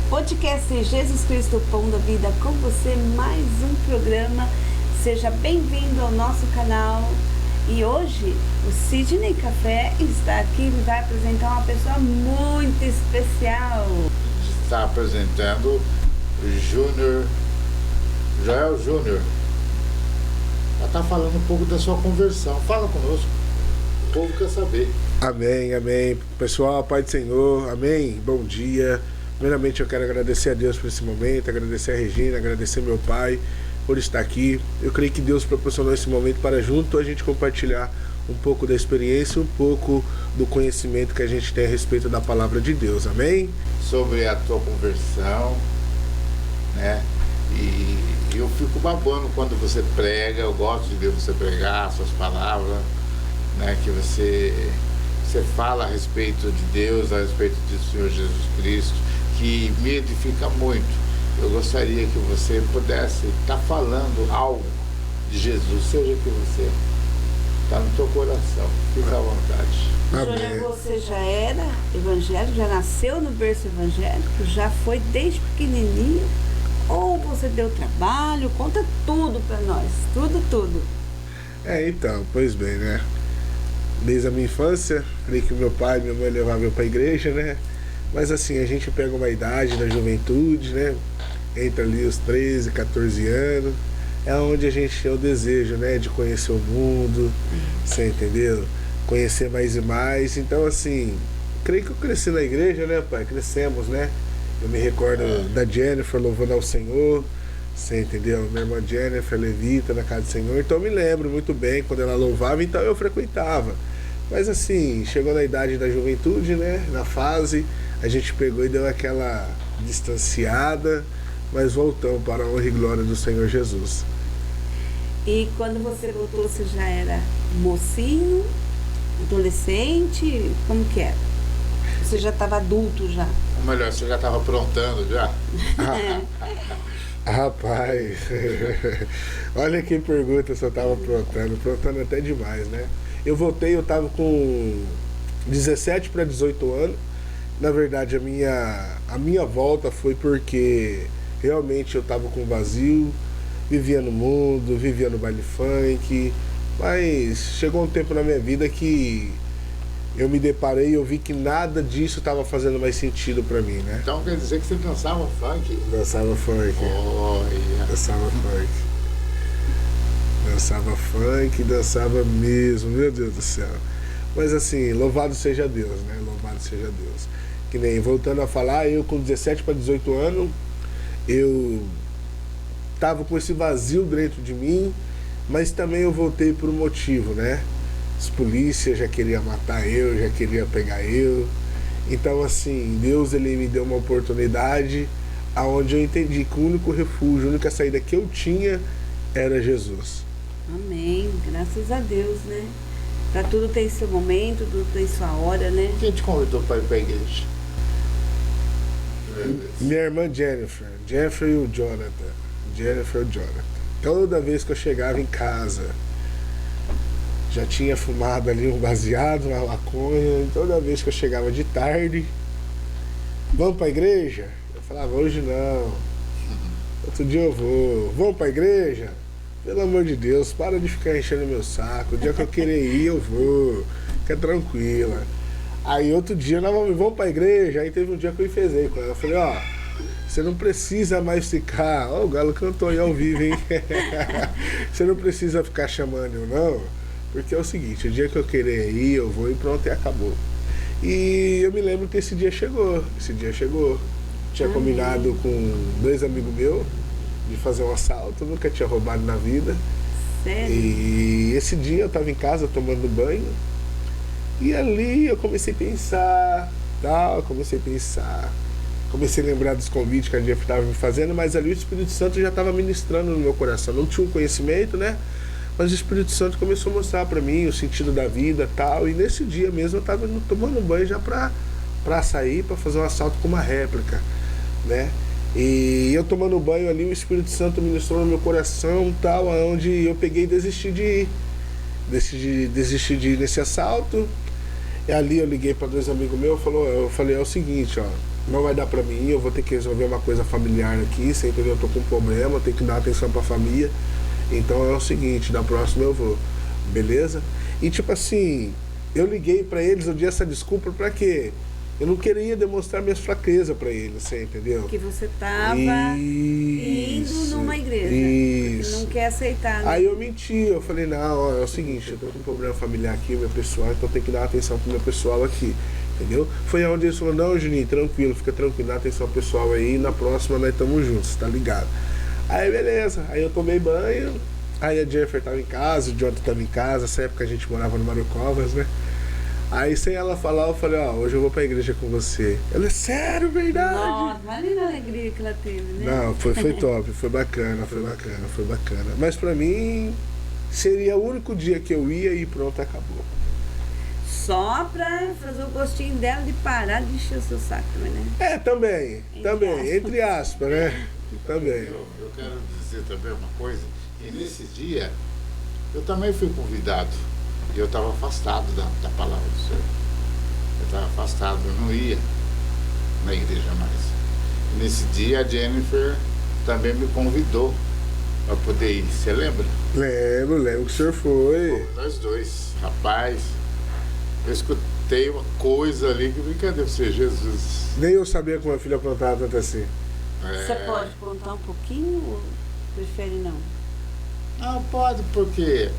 Podcast Jesus Cristo, o Pão da Vida, com você, mais um programa. Seja bem-vindo ao nosso canal. E hoje o Sidney Café está aqui e vai apresentar uma pessoa muito especial. Está apresentando o Joel Júnior. Ela está falando um pouco da sua conversão. Fala conosco, o povo quer saber. Amém, amém. Pessoal, Pai do Senhor, amém. Bom dia. Primeiramente eu quero agradecer a Deus por esse momento, agradecer a Regina, agradecer meu pai por estar aqui. Eu creio que Deus proporcionou esse momento para junto a gente compartilhar um pouco da experiência, um pouco do conhecimento que a gente tem a respeito da palavra de Deus, amém? Sobre a tua conversão, né? E eu fico babando quando você prega, eu gosto de ver você pregar, suas palavras, né? Que você fala a respeito de Deus, a respeito do Senhor Jesus Cristo, que me edifica muito. Eu gostaria que você pudesse estar falando algo de Jesus, seja que você está no teu coração. Fica à vontade. Júnior, você já era evangélico, já nasceu no berço evangélico, já foi desde pequenininho, ou você deu trabalho? Conta tudo para nós, tudo. Então, pois bem, né? Desde a minha infância, creio que meu pai e minha mãe levavam eu para a igreja, né? Mas assim, a gente pega uma idade da juventude, né? Entre ali os 13, 14 anos, é onde a gente tem o desejo, né? De conhecer o mundo, você entendeu? Conhecer mais e mais. Então assim, creio que eu cresci na igreja, né, pai? Crescemos, né? Eu me recordo da Jennifer louvando ao Senhor, você entendeu? Minha irmã Jennifer, levita na casa do Senhor. Então eu me lembro muito bem quando ela louvava, então eu frequentava. Mas assim, chegou na idade da juventude, né? Na fase, a gente pegou e deu aquela distanciada, mas voltamos para a honra e glória do Senhor Jesus. E quando você voltou, você já era mocinho, adolescente? Como que era? Você já estava adulto já? Ou melhor, você já estava aprontando já? Rapaz, olha que pergunta se eu estava aprontando até demais, né? Eu voltei, eu estava com 17 para 18 anos. Na verdade, a minha volta foi porque realmente eu estava com vazio, vivia no mundo, vivia no baile funk, mas chegou um tempo na minha vida que eu me deparei e eu vi que nada disso estava fazendo mais sentido para mim, né? Então quer dizer que você dançava funk? Dançava funk. Olha. Dançava funk. Dançava funk, dançava mesmo, meu Deus do céu. Mas assim, louvado seja Deus, né? Louvado seja Deus. Que nem, voltando a falar, eu com 17 para 18 anos, eu tava com esse vazio dentro de mim, mas também eu voltei por um motivo, né? As polícias já queriam matar eu, já queriam pegar eu. Então assim, Deus ele me deu uma oportunidade aonde eu entendi que o único refúgio, a única saída que eu tinha era Jesus. Amém, graças a Deus, né? Pra tudo tem seu momento, tudo tem sua hora, né? Quem te convidou para ir para a igreja? Minha irmã Jennifer e o Jonathan. Toda vez que eu chegava em casa, já tinha fumado ali um baseado, uma maconha. Toda vez que eu chegava de tarde, vamos para a igreja? Eu falava, hoje não. Outro dia eu vou. Vamos para a igreja? Pelo amor de Deus, para de ficar enchendo meu saco. O dia que eu querer ir, eu vou. Fica tranquila. Aí outro dia, nós vamos para a igreja. Aí teve um dia que eu enfezei com ela. Eu falei, você não precisa mais ficar... o Galo cantou aí ao vivo, hein? Você não precisa ficar chamando eu, não. Porque é o seguinte, o dia que eu querer ir, eu vou e pronto, e acabou. E eu me lembro que esse dia chegou. Tinha combinado com 2 amigos meus de fazer um assalto, nunca tinha roubado na vida. Sério? E esse dia eu estava em casa tomando banho, e ali eu comecei a pensar, comecei a lembrar dos convites que a Jeff estava me fazendo, mas ali o Espírito Santo já estava ministrando no meu coração. Não tinha um conhecimento, né? Mas o Espírito Santo começou a mostrar para mim o sentido da vida, tal. E nesse dia mesmo eu estava tomando banho já para sair, para fazer um assalto com uma réplica, né? E eu tomando banho ali, o Espírito Santo ministrou no meu coração, tal, onde eu peguei e desisti de ir. Desisti de ir nesse assalto. E ali eu liguei para 2 amigos meus, eu falei, é o seguinte, não vai dar pra mim, eu vou ter que resolver uma coisa familiar aqui, você entendeu? Eu tô com um problema, eu tenho que dar atenção pra família. Então é o seguinte, da próxima eu vou, beleza? E tipo assim, eu liguei pra eles, eu dei essa desculpa pra quê? Eu não queria demonstrar minhas fraquezas pra eles, você entendeu? Que você tava indo numa igreja. Isso. Não quer aceitar, né? Aí eu menti, eu falei, não, ó, é o seguinte, eu tô com um problema familiar aqui, meu pessoal, então tem que dar atenção pro meu pessoal aqui, entendeu? Foi onde eles falaram, não, Juninho, tranquilo, fica tranquilo, dá atenção ao pessoal aí, na próxima nós estamos juntos, tá ligado? Aí beleza, aí eu tomei banho, aí a Jennifer tava em casa, o Jonathan tava em casa, nessa época a gente morava no Mário Covas, né? Aí sem ela falar, eu falei, ó, hoje eu vou pra igreja com você. Ela, é sério, verdade? Nossa, imagina a alegria que ela teve, né? Não, foi top, foi bacana. Mas pra mim, seria o único dia que eu ia e pronto, acabou. Só pra fazer o gostinho dela de parar de encher o seu saco também, né? É, também, entre aspas, né? Também. Eu quero dizer também uma coisa, e nesse dia, eu também fui convidado. E eu estava afastado da palavra do Senhor. Eu estava afastado, eu não ia na igreja mais. E nesse dia a Jennifer também me convidou para poder ir. Você lembra? Lembro que o senhor foi. Fomos nós dois. Rapaz, eu escutei uma coisa ali que brincadeira ser Jesus. Nem eu sabia que uma filha aprontava tanto assim. Você pode contar um pouquinho ou prefere não? Não, pode, porque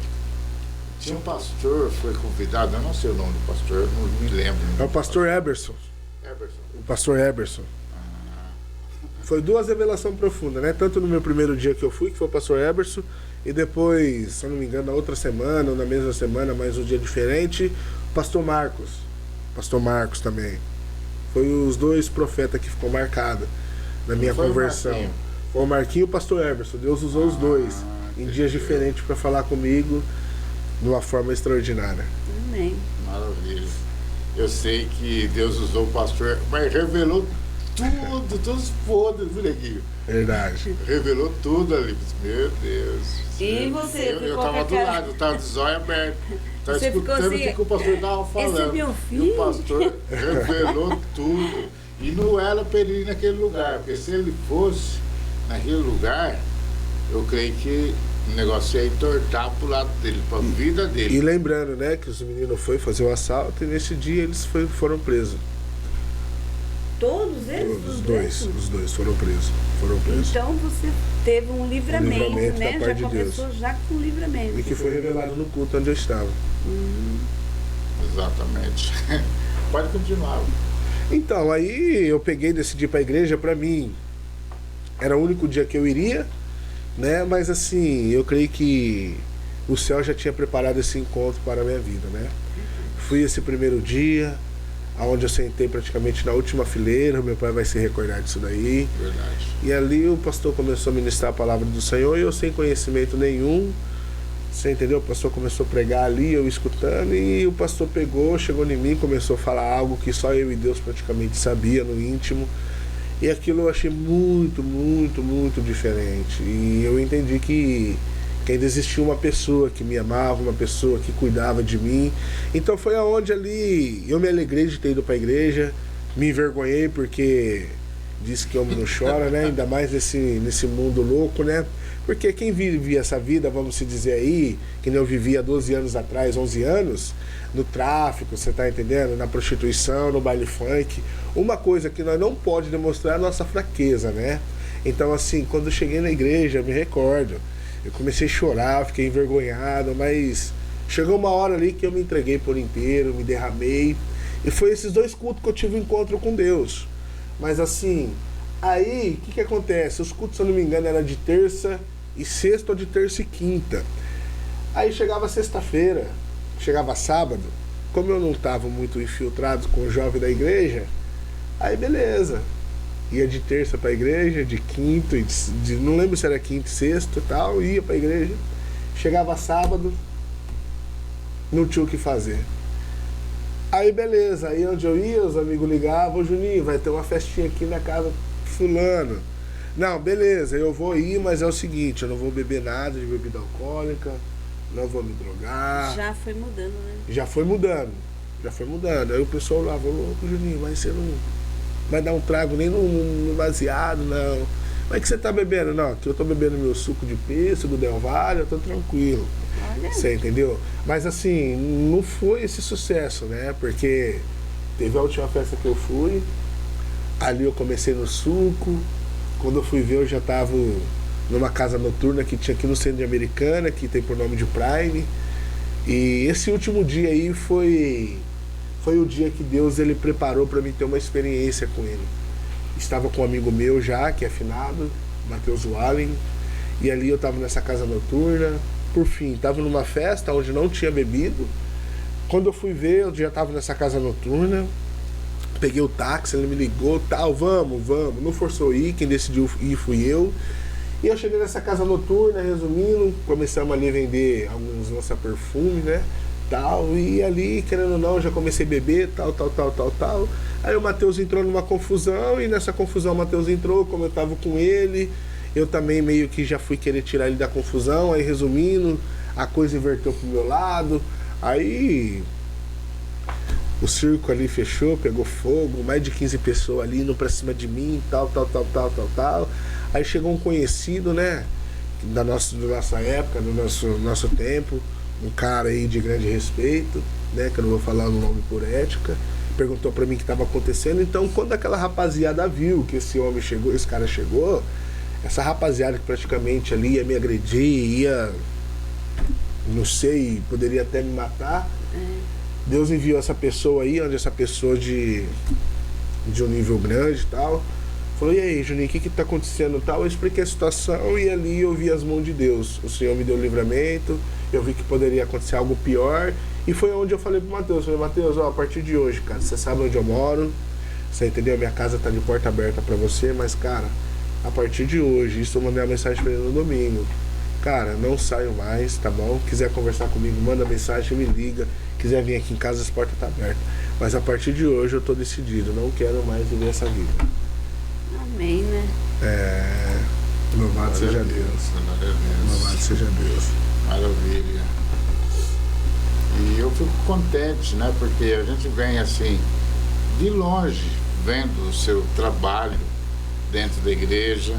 tinha um pastor, foi convidado, eu não sei o nome do pastor, eu não me lembro. É o pastor Eberson. O pastor Eberson. Foi duas revelações profundas, né? Tanto no meu primeiro dia que eu fui, que foi o pastor Eberson, e depois, se eu não me engano, na outra semana, ou na mesma semana, mas um dia diferente, o pastor Marcos. Pastor Marcos também. Foi os dois profetas que ficou marcado na minha conversão. Foi o Marquinho e o pastor Eberson. Deus usou os dois em dias diferentes para falar comigo de uma forma extraordinária. Amém. Maravilha. Eu sei que Deus usou o pastor, mas revelou tudo, todos os podres, viu, Neguinho? Verdade. Revelou tudo ali. Meu Deus. E você? Eu tava do lado, tava de zóio aberto. Tava Você escutando ficou assim, o que o pastor tava falando. esse é meu filho? E o pastor revelou tudo. E não era para ele ir naquele lugar, porque se ele fosse naquele lugar, eu creio que o negócio ia entortar pro lado dele, pra vida dele. E lembrando, né, que os meninos foram fazer o assalto e nesse dia eles foram presos. Todos eles? Os dois foram presos. Então você teve um livramento, livramento né? da Já parte de começou Deus. já com livramento. E que foi revelado no culto onde eu estava. Exatamente. Pode continuar. Então, aí eu peguei e decidi ir pra igreja. Pra mim, era o único dia que eu iria, né? Mas assim, eu creio que o céu já tinha preparado esse encontro para a minha vida, né? Fui esse primeiro dia, onde eu sentei praticamente na última fileira, meu pai vai se recordar disso daí. Verdade. E ali o pastor começou a ministrar a palavra do Senhor e eu sem conhecimento nenhum, você entendeu? O pastor começou a pregar ali, eu escutando, e o pastor pegou, chegou em mim, começou a falar algo que só eu e Deus praticamente sabia no íntimo. E aquilo eu achei muito, muito, muito diferente. E eu entendi que ainda existia uma pessoa que me amava, uma pessoa que cuidava de mim. Então foi aonde ali eu me alegrei de ter ido para a igreja, me envergonhei porque disse que homem não chora, né? Ainda mais nesse mundo louco, né? Porque quem vive essa vida, vamos se dizer aí, que nem eu vivia 12 anos atrás, 11 anos, no tráfico, você tá entendendo? Na prostituição, no baile funk. Uma coisa que nós não pode demonstrar é a nossa fraqueza, né? Então assim, quando eu cheguei na igreja, eu me recordo, eu comecei a chorar, fiquei envergonhado, mas chegou uma hora ali que eu me entreguei por inteiro, me derramei. E foi esses dois cultos que eu tive um encontro com Deus. Mas assim, aí, o que acontece? Os cultos, se eu não me engano, eram de terça e sexta ou de terça e quinta. Aí chegava sexta-feira, chegava sábado, como eu não estava muito infiltrado com o jovem da igreja, aí beleza. Ia de terça para a igreja, de quinta, não lembro se era quinta e sexta e tal, ia para a igreja. Chegava sábado, não tinha o que fazer. Aí beleza, aí onde eu ia, os amigos ligavam, ô Juninho, vai ter uma festinha aqui na casa fulano. Não, beleza, eu vou ir, mas é o seguinte, eu não vou beber nada de bebida alcoólica, não vou me drogar. Já foi mudando, né? Já foi mudando. Aí o pessoal lá falou, louco, Juninho, mas você vai dar um trago nem no baseado, não. Mas é que você tá bebendo? Não, que eu tô bebendo meu suco de pêssego, Del Valle, eu tô tranquilo. Olha. Você entendeu? Mas assim, não foi esse sucesso, né? Porque teve a última festa que eu fui, ali eu comecei no suco, quando eu fui ver eu já tava numa casa noturna que tinha aqui no centro de Americana, que tem por nome de Prime. E esse último dia aí foi o dia que Deus ele preparou para mim ter uma experiência com ele. Estava com um amigo meu já, que é afinado, Matheus Wallen, e ali eu estava nessa casa noturna. Por fim, estava numa festa onde não tinha bebido. Quando eu fui ver, eu já estava nessa casa noturna. Peguei o táxi, ele me ligou, tal, vamos. Não forçou ir, quem decidiu ir fui eu. E eu cheguei nessa casa noturna, resumindo, começamos ali a vender alguns lança-perfume, né? Tal, e ali, querendo ou não, eu já comecei a beber, tal. Aí o Matheus entrou numa confusão, e nessa confusão o Matheus entrou, como eu tava com ele, eu também meio que já fui querer tirar ele da confusão, aí resumindo, a coisa inverteu pro meu lado, aí o circo ali fechou, pegou fogo, mais de 15 pessoas ali indo pra cima de mim, tal. Aí chegou um conhecido, né, da nossa época, do nosso tempo, um cara aí de grande respeito, né, que eu não vou falar o nome por ética, perguntou pra mim o que estava acontecendo. Então, quando aquela rapaziada viu que esse cara chegou, essa rapaziada que praticamente ali ia me agredir, ia, não sei, poderia até me matar, Deus enviou essa pessoa aí, onde essa pessoa de um nível grande e tal, falou, e aí, Juninho, o que tá acontecendo e tal? Eu expliquei a situação e ali eu vi as mãos de Deus. O Senhor me deu livramento, eu vi que poderia acontecer algo pior. E foi onde eu falei pro Matheus, Matheus, ó, a partir de hoje, cara, você sabe onde eu moro, você entendeu? Minha casa tá de porta aberta pra você, mas, cara, a partir de hoje, isso eu mandei uma mensagem pra ele no domingo. Cara, não saio mais, tá bom? Quiser conversar comigo, manda mensagem, me liga. Quiser vir aqui em casa, as portas tá abertas. Mas a partir de hoje eu tô decidido, não quero mais viver essa vida. Amém, né? Louvado seja Deus. Louvado seja Deus. Maravilha. E eu fico contente, né? Porque a gente vem assim, de longe, vendo o seu trabalho dentro da igreja,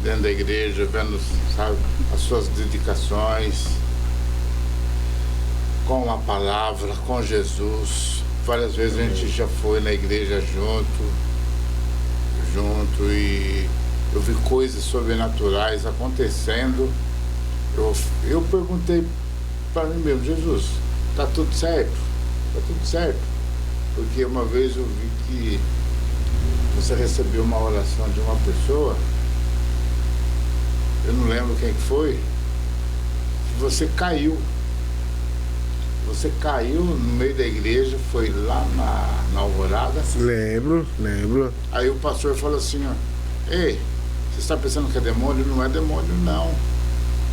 vendo, sabe, as suas dedicações com a palavra, com Jesus. Várias vezes a gente já foi na igreja junto e eu vi coisas sobrenaturais acontecendo. Eu perguntei para mim mesmo, Jesus, tá tudo certo? Tá tudo certo? Porque uma vez eu vi que você recebeu uma oração de uma pessoa, eu não lembro quem que foi, que você caiu. Você caiu no meio da igreja, foi lá na Alvorada. Lembro. Aí o pastor falou assim, ó, ei, você está pensando que é demônio? Não é demônio, não.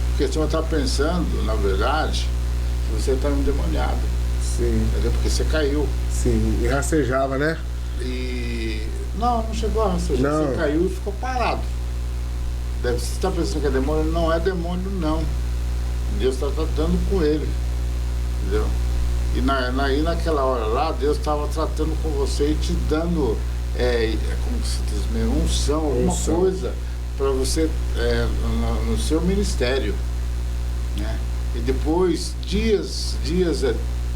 Porque o senhor está pensando, na verdade, que você está endemoniado. Sim. Entendeu? Porque você caiu. Sim, e rastejava, né? E... Não chegou a rastejar. Você caiu e ficou parado. Você está pensando que é demônio? Não é demônio, não. Deus está tratando com ele. Entendeu? E naquela hora lá, Deus estava tratando com você e te dando, como se diz mesmo, unção, alguma coisa para você no seu ministério, né? E depois, dias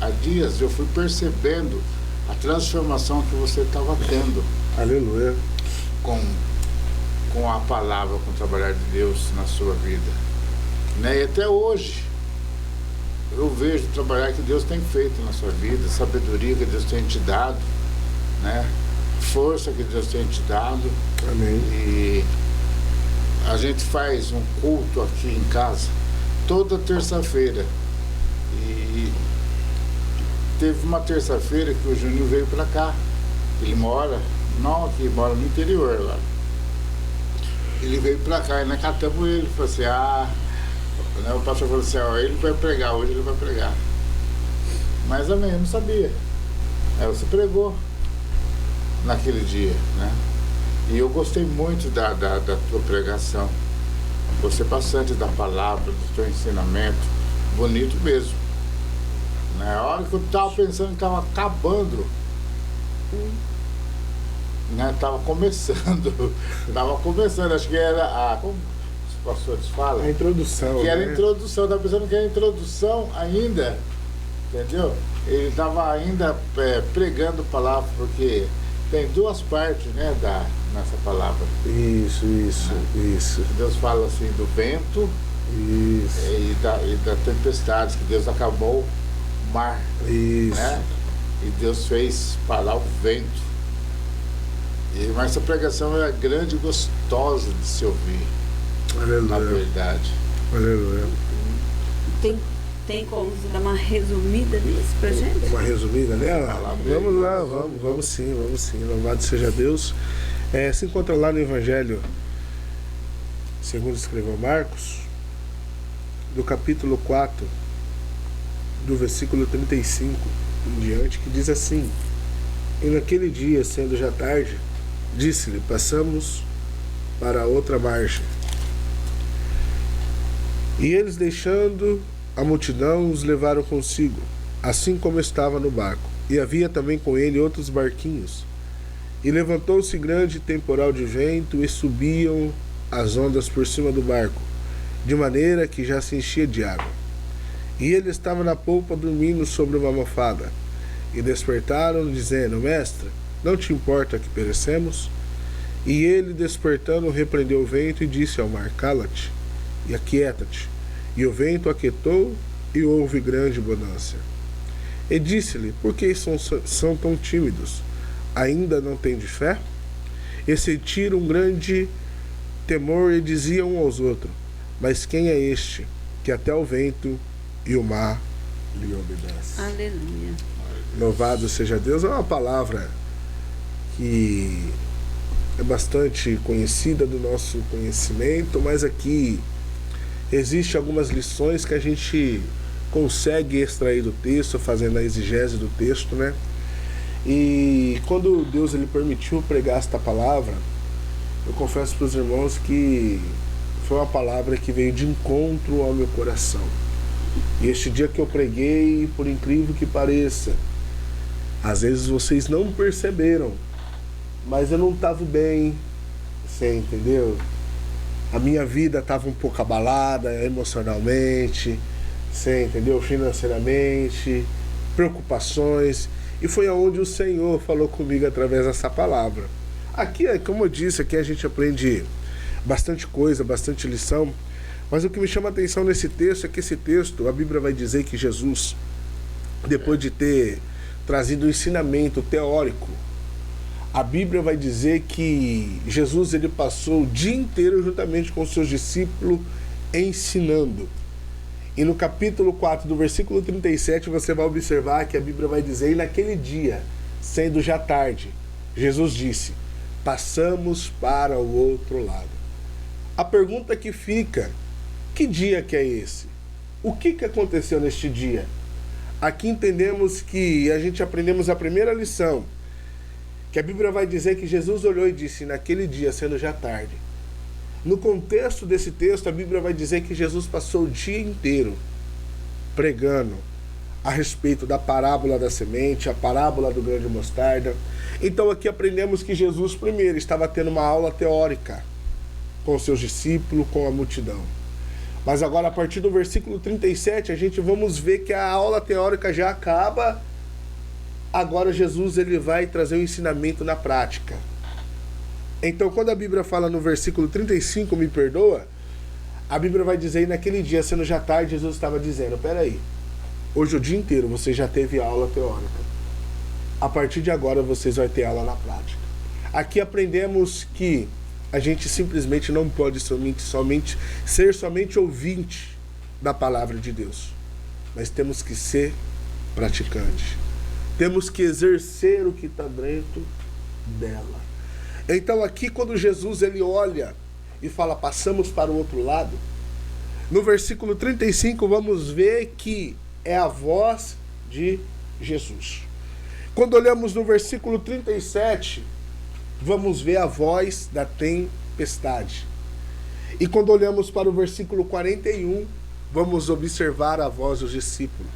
a dias, eu fui percebendo a transformação que você estava tendo. Aleluia. Com a palavra, com o trabalhar de Deus na sua vida, né? E até hoje eu vejo o trabalhar que Deus tem feito na sua vida, sabedoria que Deus tem te dado, né? Força que Deus tem te dado. Amém. E a gente faz um culto aqui em casa toda terça-feira. E teve uma terça-feira que o Juninho veio pra cá. Ele mora no interior lá. Ele veio pra cá e nós catamos ele, falou assim, o pastor falou assim, ele vai pregar, hoje ele vai pregar. Mas amém, eu não sabia. Aí você pregou naquele dia, né? E eu gostei muito da tua pregação. Gostei bastante da palavra, do teu ensinamento. Bonito mesmo. Na hora que eu estava pensando que estava acabando, né, estava começando, acho que era como os pastores falam? A introdução. Que era a né? introdução, estava pensando que era a introdução ainda, entendeu? Ele estava ainda pregando a palavra, porque tem duas partes, né, nessa palavra. Isso. Deus fala assim do vento e da tempestade, que Deus acabou o mar, Isso. né? E Deus fez parar o vento. Mas essa pregação é grande e gostosa de se ouvir, Aleluia. na verdade. Aleluia. Tem como você dar uma resumida nisso pra gente? Uma resumida nela? Palavra. Vamos lá, vamos sim. Louvado seja Deus. Se encontra lá no Evangelho, segundo escreveu Marcos, do capítulo 4, do versículo 35 em diante, que diz assim: E naquele dia, sendo já tarde, disse-lhe, passamos para a outra margem. E eles, deixando a multidão, os levaram consigo, assim como estava no barco. E havia também com ele outros barquinhos. E levantou-se grande temporal de vento, e subiam as ondas por cima do barco, de maneira que já se enchia de água. E ele estava na polpa dormindo sobre uma almofada. E despertaram, dizendo: Mestre, não te importa que perecemos? E ele, despertando, repreendeu o vento e disse ao mar: Cala-te e aquieta-te. E o vento aquietou, e houve grande bonança. E disse-lhe: Por que são tão tímidos? Ainda não têm de fé? E sentiram um grande temor e diziam um aos outros: Mas quem é este, que até o vento e o mar lhe obedecem? Aleluia. Louvado seja Deus. É uma palavra que é bastante conhecida do nosso conhecimento, mas aqui existem algumas lições que a gente consegue extrair do texto, fazendo a exegese do texto, né? E quando Deus ele permitiu pregar esta palavra, eu confesso para os irmãos que foi uma palavra que veio de encontro ao meu coração. E este dia que eu preguei, por incrível que pareça, às vezes vocês não perceberam, mas eu não estava bem, você entendeu? A minha vida estava um pouco abalada emocionalmente, você entendeu? Financeiramente, preocupações. E foi aonde o Senhor falou comigo através dessa palavra. Aqui, como eu disse, aqui a gente aprende bastante coisa, bastante lição. Mas o que me chama a atenção nesse texto é que esse texto, a Bíblia vai dizer que Jesus, depois de ter trazido um ensinamento teórico, a Bíblia vai dizer que Jesus ele passou o dia inteiro juntamente com os seus discípulos ensinando. E no capítulo 4, do versículo 37, você vai observar que a Bíblia vai dizer: E naquele dia, sendo já tarde, Jesus disse: Passamos para o outro lado. A pergunta que fica: que dia que é esse? O que aconteceu neste dia? Aqui entendemos que a gente aprendemos a primeira lição, que a Bíblia vai dizer que Jesus olhou e disse: naquele dia, sendo já tarde. No contexto desse texto, a Bíblia vai dizer que Jesus passou o dia inteiro pregando a respeito da parábola da semente, a parábola do grão de mostarda. Então aqui aprendemos que Jesus primeiro estava tendo uma aula teórica com seus discípulos, com a multidão. Mas agora, a partir do versículo 37, a gente vamos ver que a aula teórica já acaba. Agora Jesus ele vai trazer o ensinamento na prática. Então, quando a Bíblia fala no versículo 35, me perdoa, a Bíblia vai dizer: e naquele dia, sendo já tarde, Jesus estava dizendo: peraí, hoje o dia inteiro você já teve aula teórica. A partir de agora vocês vão ter aula na prática. Aqui aprendemos que a gente simplesmente não pode ser somente ouvinte da palavra de Deus, mas temos que ser praticante. Temos que exercer o que está dentro dela. Então aqui, quando Jesus ele olha e fala: passamos para o outro lado, no versículo 35 vamos ver que é a voz de Jesus. Quando olhamos no versículo 37, vamos ver a voz da tempestade. E quando olhamos para o versículo 41, vamos observar a voz dos discípulos.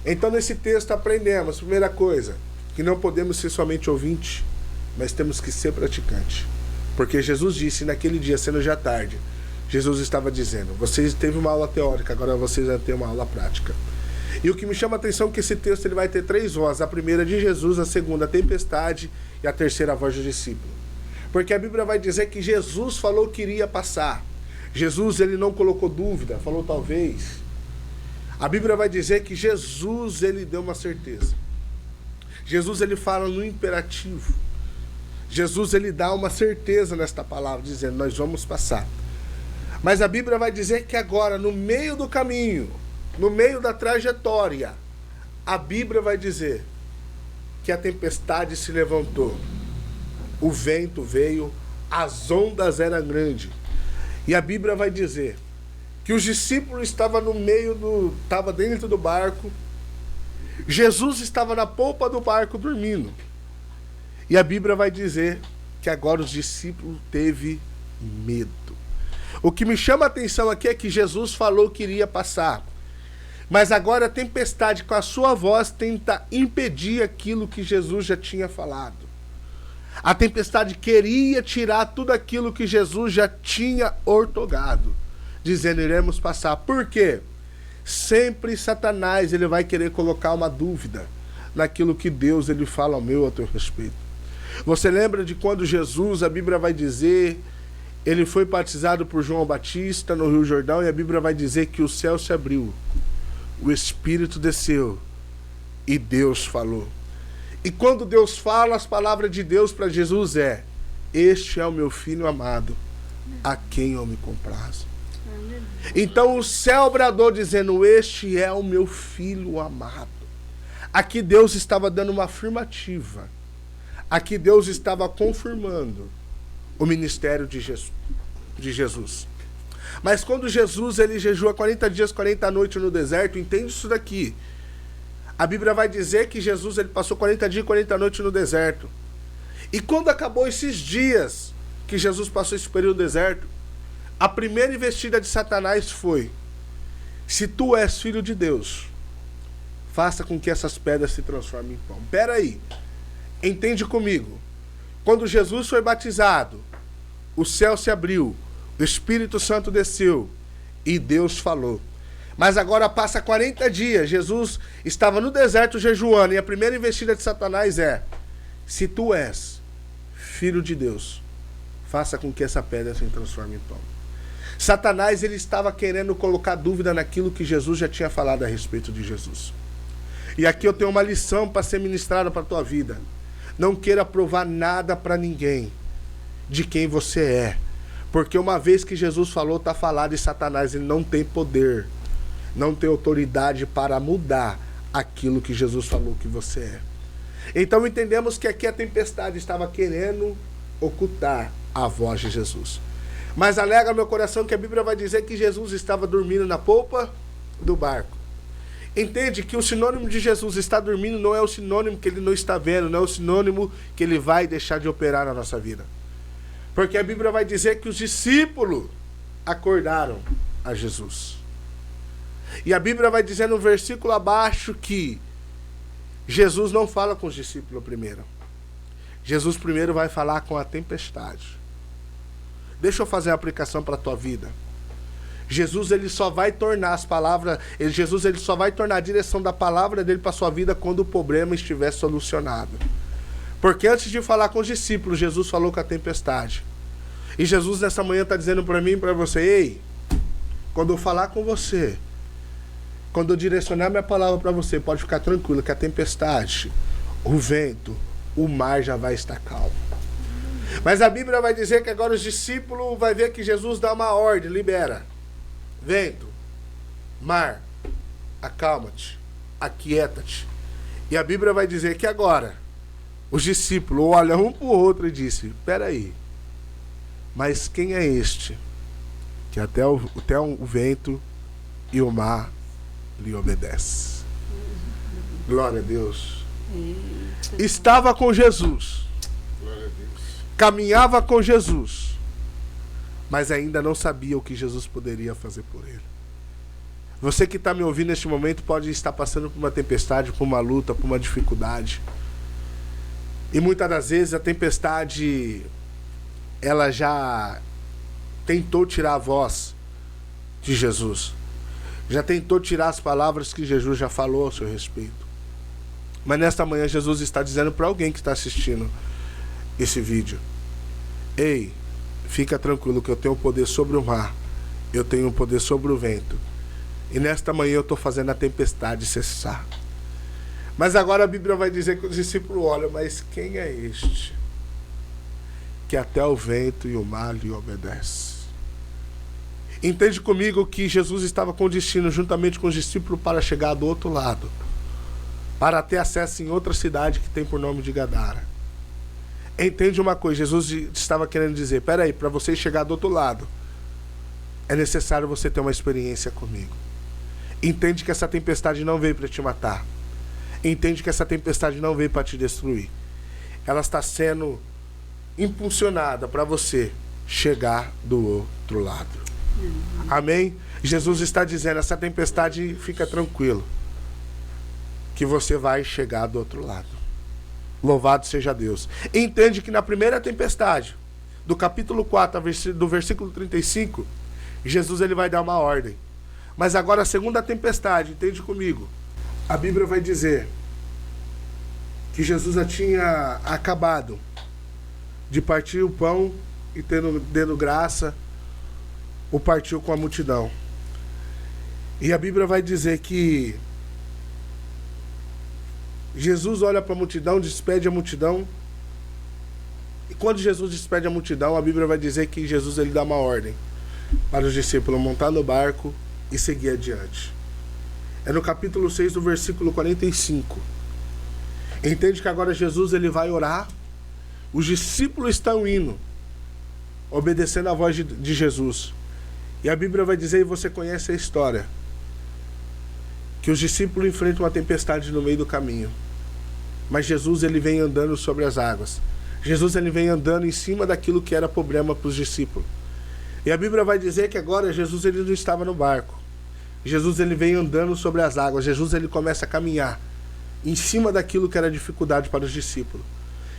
Então nesse texto aprendemos, primeira coisa, que não podemos ser somente ouvinte, mas temos que ser praticante. Porque Jesus disse naquele dia, sendo já tarde, Jesus estava dizendo, vocês teve uma aula teórica, agora vocês vão ter uma aula prática. E o que me chama a atenção é que esse texto ele vai ter 3 vozes. A primeira de Jesus, a segunda a tempestade e a terceira a voz do discípulo. Porque a Bíblia vai dizer que Jesus falou que iria passar. Jesus ele não colocou dúvida, falou talvez. A Bíblia vai dizer que Jesus ele deu uma certeza. Jesus ele fala no imperativo. Jesus ele dá uma certeza nesta palavra, dizendo, nós vamos passar. Mas a Bíblia vai dizer que agora, no meio do caminho, no meio da trajetória, a Bíblia vai dizer que a tempestade se levantou. O vento veio, as ondas eram grandes. E a Bíblia vai dizer que os discípulos estavam estavam dentro do barco. Jesus estava na polpa do barco dormindo. E a Bíblia vai dizer que agora os discípulos teve medo. O que me chama a atenção aqui é que Jesus falou que iria passar. Mas agora a tempestade com a sua voz tenta impedir aquilo que Jesus já tinha falado. A tempestade queria tirar tudo aquilo que Jesus já tinha ortogado, dizendo, iremos passar. Por quê? Sempre Satanás ele vai querer colocar uma dúvida naquilo que Deus ele fala ao meu, a teu respeito. Você lembra de quando Jesus, a Bíblia vai dizer, ele foi batizado por João Batista no Rio Jordão, e a Bíblia vai dizer que o céu se abriu, o Espírito desceu e Deus falou. E quando Deus fala, as palavras de Deus para Jesus é, este é o meu filho amado, a quem eu me comprazo. Então o céu bradou dizendo, este é o meu filho amado. Aqui Deus estava dando uma afirmativa. Aqui Deus estava confirmando o ministério de Jesus. Mas quando Jesus ele jejua 40 dias, 40 noites no deserto, entende isso daqui. A Bíblia vai dizer que Jesus ele passou 40 dias e 40 noites no deserto. E quando acabou esses dias que Jesus passou esse período no deserto, a primeira investida de Satanás foi, se tu és filho de Deus, faça com que essas pedras se transformem em pão. Espera aí, entende comigo. Quando Jesus foi batizado, o céu se abriu, o Espírito Santo desceu e Deus falou. Mas agora passa 40 dias, Jesus estava no deserto jejuando, e a primeira investida de Satanás é, se tu és filho de Deus, faça com que essa pedra se transforme em pão. Satanás ele estava querendo colocar dúvida naquilo que Jesus já tinha falado a respeito de Jesus. E aqui eu tenho uma lição para ser ministrada para a tua vida. Não queira provar nada para ninguém de quem você é. Porque uma vez que Jesus falou, está falado, e Satanás ele não tem poder, não tem autoridade para mudar aquilo que Jesus falou que você é. Então entendemos que aqui a tempestade estava querendo ocultar a voz de Jesus. Mas alegra meu coração que a Bíblia vai dizer que Jesus estava dormindo na polpa do barco. Entende que o sinônimo de Jesus estar dormindo não é o sinônimo que ele não está vendo, não é o sinônimo que ele vai deixar de operar na nossa vida. Porque a Bíblia vai dizer que os discípulos acordaram a Jesus. E a Bíblia vai dizer no versículo abaixo que Jesus não fala com os discípulos primeiro. Jesus primeiro vai falar com a tempestade. Deixa eu fazer uma aplicação para a tua vida. Jesus ele só vai tornar as palavras, Jesus ele só vai tornar a direção da palavra dele para a sua vida quando o problema estiver solucionado. Porque antes de falar com os discípulos, Jesus falou com a tempestade. E Jesus nessa manhã está dizendo para mim e para você, ei, quando eu falar com você, quando eu direcionar minha palavra para você, pode ficar tranquilo que a tempestade, o vento, o mar já vai estar calmo. Mas a Bíblia vai dizer que agora os discípulos vai ver que Jesus dá uma ordem, libera. Vento, mar, acalma-te, aquieta-te. E a Bíblia vai dizer que agora os discípulos olham um para o outro e dizem, espera aí, mas quem é este que até o vento e o mar lhe obedece? Glória a Deus. Estava com Jesus. Glória a Deus. Caminhava com Jesus, mas ainda não sabia o que Jesus poderia fazer por ele. Você que está me ouvindo neste momento pode estar passando por uma tempestade, por uma luta, por uma dificuldade. E muitas das vezes a tempestade, ela já tentou tirar a voz de Jesus. Já tentou tirar as palavras que Jesus já falou a seu respeito. Mas nesta manhã Jesus está dizendo para alguém que está assistindo esse vídeo: ei, fica tranquilo que eu tenho poder sobre o mar, eu tenho poder sobre o vento. E nesta manhã eu estou fazendo a tempestade cessar. Mas agora a Bíblia vai dizer que os discípulos olham: mas quem é este que até o vento e o mar lhe obedecem? Entende comigo que Jesus estava com destino juntamente com os discípulos para chegar do outro lado, para ter acesso em outra cidade que tem por nome de Gadara. Entende uma coisa, Jesus estava querendo dizer: peraí, para você chegar do outro lado, é necessário você ter uma experiência comigo. Entende que essa tempestade não veio para te matar. Entende que essa tempestade não veio para te destruir. Ela está sendo impulsionada para você chegar do outro lado. Amém? Jesus está dizendo: essa tempestade, fica tranquilo, que você vai chegar do outro lado. Louvado seja Deus. Entende que na primeira tempestade, do capítulo 4, do versículo 35, Jesus ele vai dar uma ordem. Mas agora a segunda tempestade, entende comigo, a Bíblia vai dizer que Jesus já tinha acabado de partir o pão e dando graça, o partiu com a multidão. E a Bíblia vai dizer que Jesus olha para a multidão, despede a multidão. E quando Jesus despede a multidão, a Bíblia vai dizer que Jesus ele dá uma ordem para os discípulos montar no barco e seguir adiante. É no capítulo 6 do versículo 45. Entende que agora Jesus ele vai orar. Os discípulos estão indo, obedecendo a voz de Jesus. E a Bíblia vai dizer, e você conhece a história, que os discípulos enfrentam uma tempestade no meio do caminho. Mas Jesus ele vem andando sobre as águas. Jesus ele vem andando em cima daquilo que era problema para os discípulos. E a Bíblia vai dizer que agora Jesus ele não estava no barco. Jesus ele vem andando sobre as águas. Jesus ele começa a caminhar em cima daquilo que era dificuldade para os discípulos.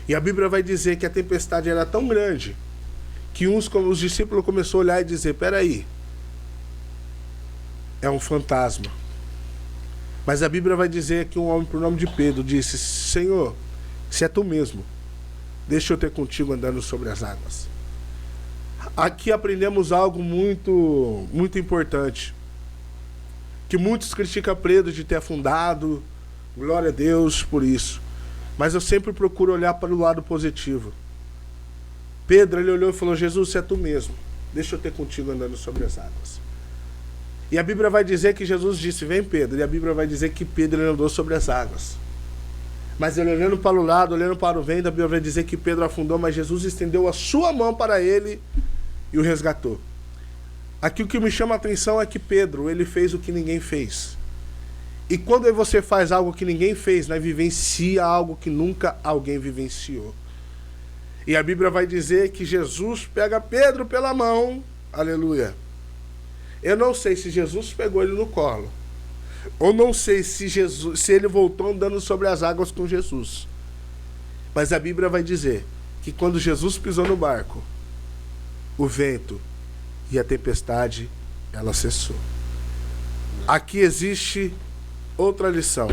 E a Bíblia vai dizer que a tempestade era tão grande que os discípulos começaram a olhar e dizer: peraí, é um fantasma. Mas a Bíblia vai dizer que um homem por nome de Pedro disse: Senhor, se é tu mesmo, deixa eu ter contigo andando sobre as águas. Aqui aprendemos algo muito, muito importante, que muitos criticam Pedro de ter afundado. Glória a Deus por isso. Mas eu sempre procuro olhar para o lado positivo. Pedro, ele olhou e falou: Jesus, se é tu mesmo, deixa eu ter contigo andando sobre as águas. E a Bíblia vai dizer que Jesus disse: vem Pedro. E a Bíblia vai dizer que Pedro andou sobre as águas. Mas ele olhando para o lado, olhando para o vento, a Bíblia vai dizer que Pedro afundou, mas Jesus estendeu a sua mão para ele e o resgatou. Aqui o que me chama a atenção é que Pedro, ele fez o que ninguém fez. E quando você faz algo que ninguém fez, né, vivencia algo que nunca alguém vivenciou. E a Bíblia vai dizer que Jesus pega Pedro pela mão, aleluia. Eu não sei se Jesus pegou ele no colo, ou não sei se ele voltou andando sobre as águas com Jesus. Mas a Bíblia vai dizer que quando Jesus pisou no barco, o vento e a tempestade, ela cessou. Aqui existe outra lição.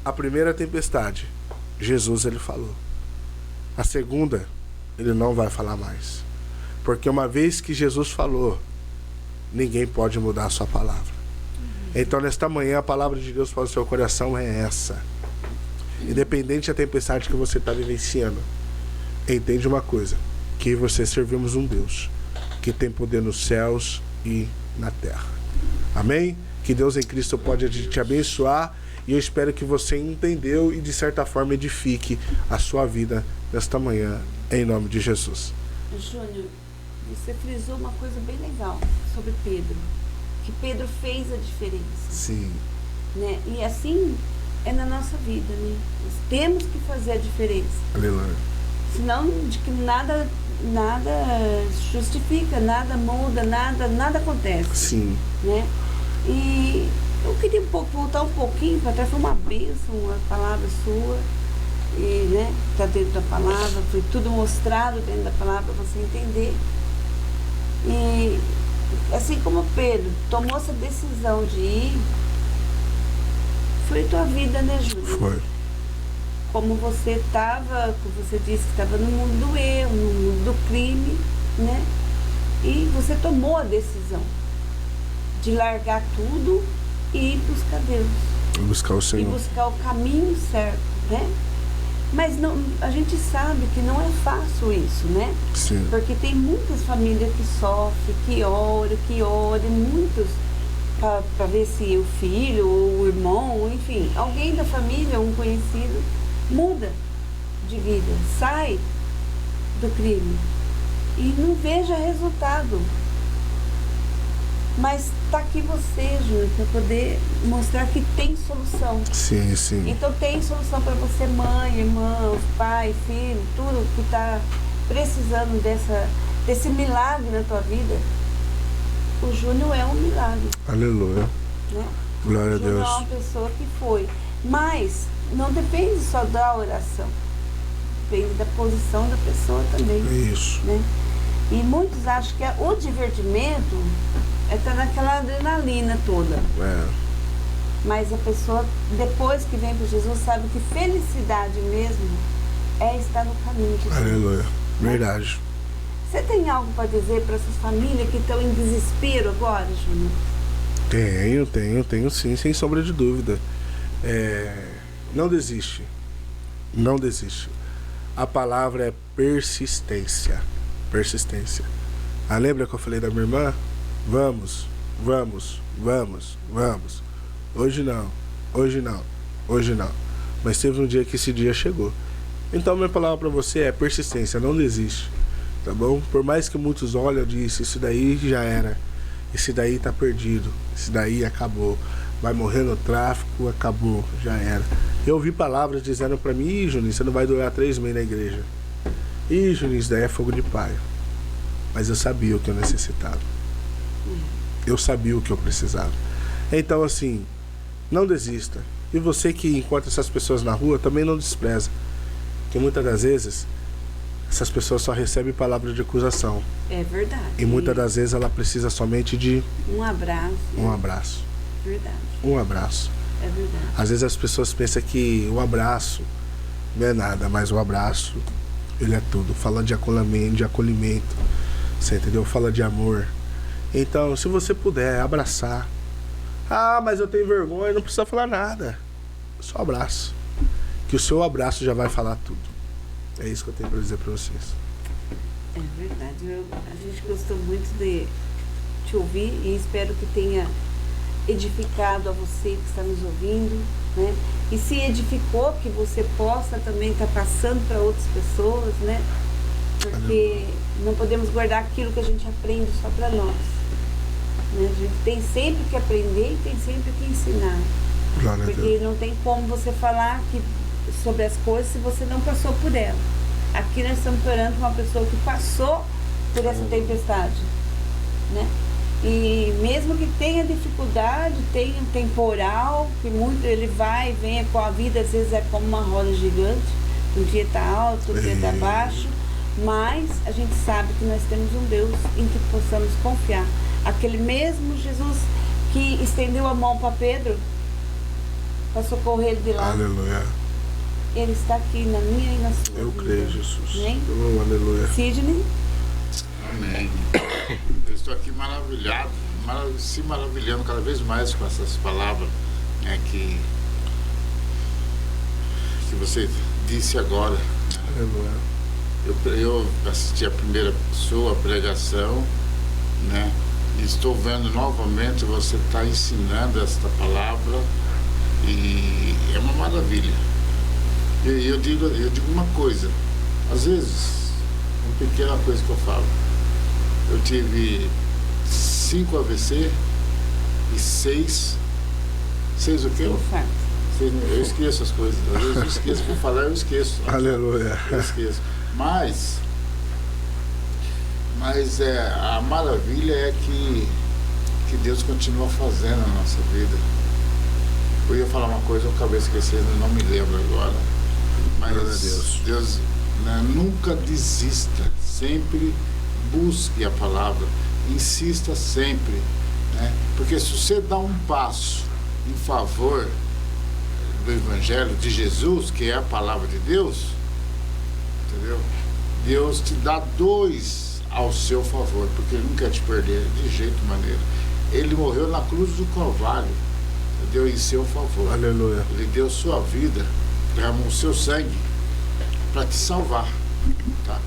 A primeira tempestade, Jesus ele falou. A segunda, ele não vai falar mais. Porque uma vez que Jesus falou, ninguém pode mudar a sua palavra. Então nesta manhã a palavra de Deus para o seu coração é essa. Independente da tempestade que você está vivenciando, entende uma coisa, que você servimos um Deus que tem poder nos céus e na terra. Amém? Que Deus em Cristo pode te abençoar, e eu espero que você entendeu e de certa forma edifique a sua vida nesta manhã, em nome de Jesus. Júnior, você frisou uma coisa bem legal sobre Pedro, que Pedro fez a diferença. Sim. Né? E assim é na nossa vida, né? Nós temos que fazer a diferença. Aleluia. Senão de que nada justifica, nada muda, nada acontece. Sim. Né? E eu queria voltar um pouquinho, para trás, foi uma bênção a palavra sua, e, né, está dentro da palavra, foi tudo mostrado dentro da palavra para você entender. E assim como Pedro tomou essa decisão de ir, foi tua vida, né, Júlio? Foi. Como você estava, como você disse que estava no mundo do erro, no mundo do crime, né? E você tomou a decisão de largar tudo e ir buscar Deus. Buscar o E Senhor. buscar o caminho certo, né? Mas não, a gente sabe que não é fácil isso, né? Sim. Porque tem muitas famílias que sofrem, que oram, muitos para ver se o filho, ou o irmão, enfim, alguém da família, um conhecido, muda de vida, sai do crime e não veja resultado. Mas está aqui você, Júlio, para poder mostrar que tem solução. Sim, sim. Então tem solução para você, mãe, irmãos, pai, filho, tudo que está precisando desse milagre na tua vida. O Júnior é um milagre, Aleluia. né? Glória a O Júnior Deus. é uma pessoa que foi. Mas não depende só da oração. Depende da posição da pessoa também. Isso. Né? E muitos acham que o divertimento é estar naquela adrenalina toda. É. Mas a pessoa, depois que vem para Jesus, sabe que felicidade mesmo é estar no caminho de Deus. Aleluia. Verdade. Você tem algo para dizer para essas famílias que estão em desespero agora, Júnior? Tenho sim, sem sombra de dúvida. Não desiste. Não desiste. A palavra é persistência. Persistência. Lembra que eu falei da minha irmã? Vamos. Hoje não. Mas teve um dia que esse dia chegou. Então minha palavra para você é persistência, não desiste. Tá bom? Por mais que muitos olhem e dizem, isso daí já era. Esse daí tá perdido. Esse daí acabou. Vai morrer no tráfico, acabou, já era. Eu ouvi palavras dizendo para mim, Juninho, você não vai durar 3 meses na igreja. Juninho, isso daí é fogo de palha. Mas eu sabia o que eu necessitava. Eu sabia o que eu precisava. Então, assim, não desista. E você que encontra essas pessoas na rua, também não despreza. Porque muitas das vezes, essas pessoas só recebem palavras de acusação. É verdade. E muitas das vezes ela precisa somente de um abraço. Um abraço. Verdade. Um abraço. É verdade. Às vezes as pessoas pensam que o abraço não é nada, mas o abraço, ele é tudo. Fala de acolhimento, você entendeu? Fala de amor. Então, se você puder abraçar. Mas eu tenho vergonha, não precisa falar nada. Só abraço. Que o seu abraço já vai falar tudo. É isso que eu tenho para dizer para vocês. É verdade. A gente gostou muito de te ouvir e espero que tenha edificado a você que está nos ouvindo, né? E se edificou, que você possa também estar passando para outras pessoas, né? Porque não podemos guardar aquilo que a gente aprende só para nós, né? A gente tem sempre que aprender e tem sempre que ensinar. Glória a Porque Deus. não tem como você falar sobre as coisas se você não passou por ela. Aqui nós estamos perante uma pessoa que passou por essa tempestade, né? E mesmo que tenha dificuldade, tenha um temporal, que muito ele vai e vem com a vida, às vezes é como uma roda gigante, um dia está alto, outro dia está baixo, mas a gente sabe que nós temos um Deus em que possamos confiar. Aquele mesmo Jesus que estendeu a mão para Pedro, para socorrer ele de lá. Aleluia. Ele está aqui na minha e na sua Eu vida. creio, Jesus. Amém? Aleluia. Sidney? Amém. Eu estou aqui maravilhado, se maravilhando cada vez mais com essas palavras, né, que você disse agora. Aleluia. Eu assisti a primeira sua pregação, né? E estou vendo novamente você está ensinando esta palavra e é uma maravilha. E eu digo uma coisa, às vezes, uma pequena coisa que eu falo. Eu tive 5 AVC e 6 o quê? Eu esqueço as coisas. Às vezes eu esqueço, vou falar, eu esqueço. Aleluia. Eu esqueço. Mas a maravilha é que Deus continua fazendo na nossa vida. Eu ia falar uma coisa, eu acabei esquecendo, não me lembro agora. Mas Glória a Deus. Deus, né, nunca desista, sempre busque a palavra, insista sempre, né? Porque se você dá um passo em favor do Evangelho de Jesus, que é a palavra de Deus, entendeu? Deus te dá 2 ao seu favor, porque Ele não quer te perder de jeito maneira. Ele morreu na cruz do Calvário, entendeu? Em seu favor. Aleluia. Ele deu sua vida, derramou o seu sangue para te salvar, tá?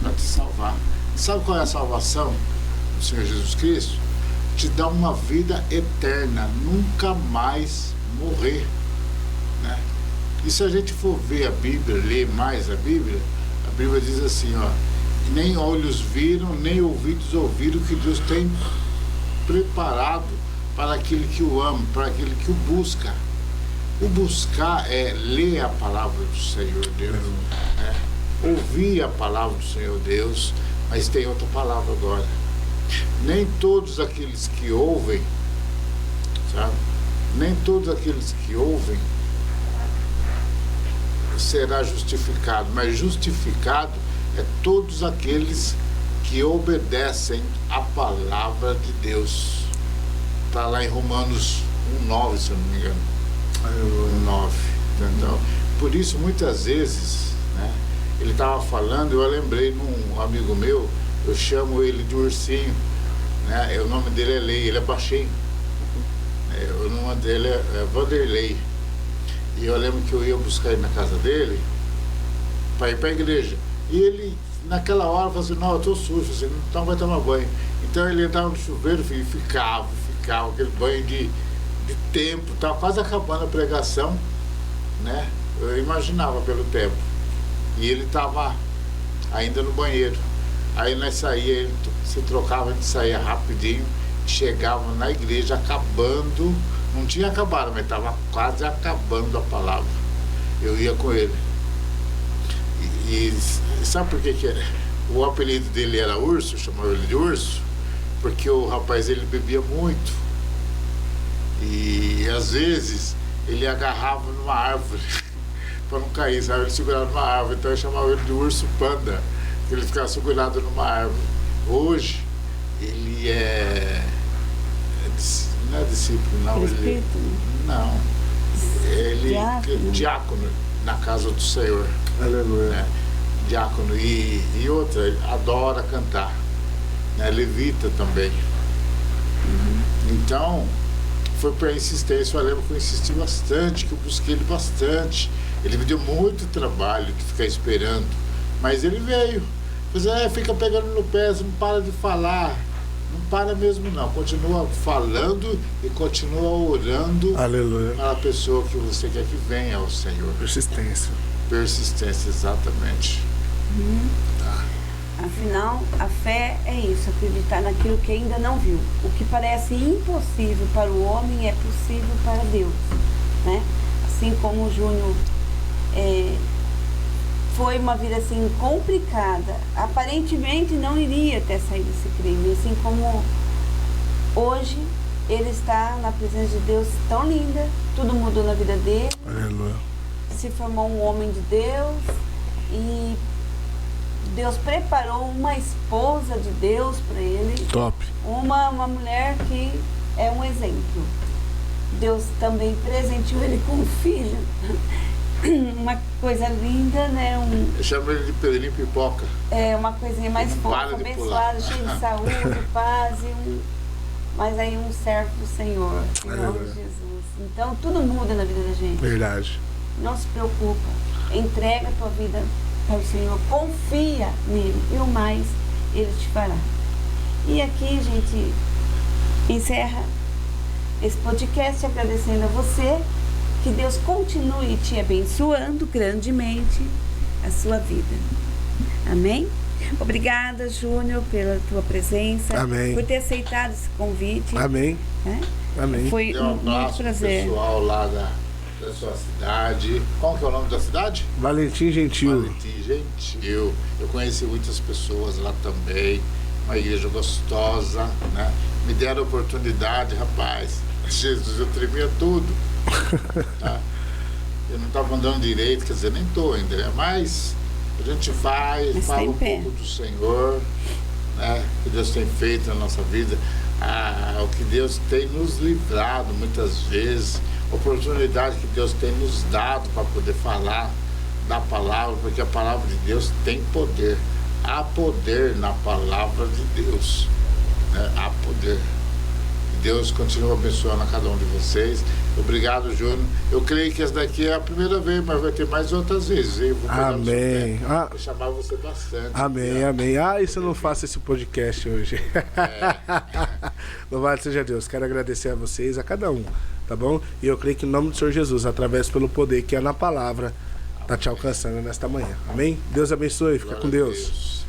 Para te salvar. Sabe qual é a salvação do Senhor Jesus Cristo? Te dá uma vida eterna, nunca mais morrer, né? E se a gente for ver a Bíblia, ler mais a Bíblia diz assim, ó: nem olhos viram, nem ouvidos ouviram o que Deus tem preparado para aquele que o ama, para aquele que o busca. O buscar é ler a palavra do Senhor Deus, né? Ouvir a palavra do Senhor Deus, mas tem outra palavra agora. Nem todos aqueles que ouvem, sabe? Nem todos aqueles que ouvem será justificado, mas justificado é todos aqueles que obedecem a palavra de Deus. Está lá em Romanos 1:9, se eu não me engano. 1:9, entendeu? Por isso, muitas vezes, né, ele estava falando, eu lembrei num amigo meu, eu chamo ele de Ursinho, né? O nome dele é Lei, ele é baixinho. O nome dele é Vanderlei. E eu lembro que eu ia buscar ele na casa dele para ir para a igreja. E ele, naquela hora, falou assim: não, eu estou sujo, assim, então vai tomar banho. Então ele entrava no chuveiro e ficava aquele banho de tempo, estava quase acabando a pregação, né? Eu imaginava pelo tempo. E ele estava ainda no banheiro. Aí nós saía, ele se trocava, a gente saía rapidinho, chegava na igreja acabando, não tinha acabado, mas estava quase acabando a palavra. Eu ia com ele. E sabe por que o apelido dele era Urso, chamava ele de Urso? Porque o rapaz, ele bebia muito. E às vezes ele agarrava numa árvore para não cair, sabe? Ele segurava numa árvore, então eu chamava ele de Urso Panda, que ele ficava segurado numa árvore. Hoje ele não é discípulo, não. Ele é diácono na casa do Senhor. Aleluia. Né? Diácono. E outra, ele adora cantar, né? Levita também. Então, foi por insistência. Eu lembro que eu insisti bastante, que eu busquei ele bastante. Ele me deu muito trabalho de ficar esperando, mas ele veio. Pois fica pegando no pé, não para de falar. Não para mesmo não, continua falando e continua orando. Aleluia. Para a pessoa que você quer que venha ao Senhor. Persistência. Persistência, exatamente. Tá. Afinal, a fé é isso, acreditar naquilo que ainda não viu. O que parece impossível para o homem é possível para Deus, né? Assim como o Júnior foi uma vida assim complicada, aparentemente não iria ter saído desse crime, assim como hoje ele está na presença de Deus tão linda, tudo mudou na vida dele. Aleluia. Se formou um homem de Deus e Deus preparou uma esposa de Deus para ele. Top. Uma mulher que é um exemplo. Deus também presenteou ele com um filho. Uma coisa linda, né? Eu chamo ele de Pedrinho Pipoca. É, uma coisinha mais fofa, abençoada, cheia de saúde, paz mas aí um servo do Senhor, em nome de Jesus. Então tudo muda na vida da gente. Verdade. Não se preocupa, entrega a tua vida para o Senhor, confia nele e o mais ele te fará. E aqui a gente encerra esse podcast agradecendo a você. Que Deus continue te abençoando grandemente a sua vida. Amém? Obrigada, Júnior, pela tua presença. Amém. Por ter aceitado esse convite. Amém. Né? Amém. Foi um muito prazer. Pessoal lá da sua cidade. Qual que é o nome da cidade? Valentim Gentil. Valentim Gentil. Eu conheci muitas pessoas lá também. Uma igreja gostosa, né? Me deram a oportunidade, rapaz. Jesus, eu tremia tudo. Tá? eu não estava andando direito, quer dizer, nem estou ainda, né? Mas a gente vai, Mas fala tem um pé. pouco do Senhor, né? Que Deus tem feito na nossa vida, o que Deus tem nos livrado muitas vezes, a oportunidade que Deus tem nos dado para poder falar da palavra, porque a palavra de Deus tem poder. Há poder na palavra de Deus, né? Há poder. Deus continua abençoando a cada um de vocês. Obrigado, Júnior. Eu creio que essa daqui é a primeira vez, mas vai ter mais outras vezes. Hein? Vou pegar no seu Amém. pé. Vou chamar você bastante. Amém, Tá? amém. Isso eu não faço esse podcast hoje. Louvado seja Deus. Quero agradecer a vocês, a cada um, tá bom? E eu creio que em nome do Senhor Jesus, através pelo poder que é na palavra, tá te alcançando nesta manhã. Amém? Deus abençoe. Fica Glória com a Deus. Deus.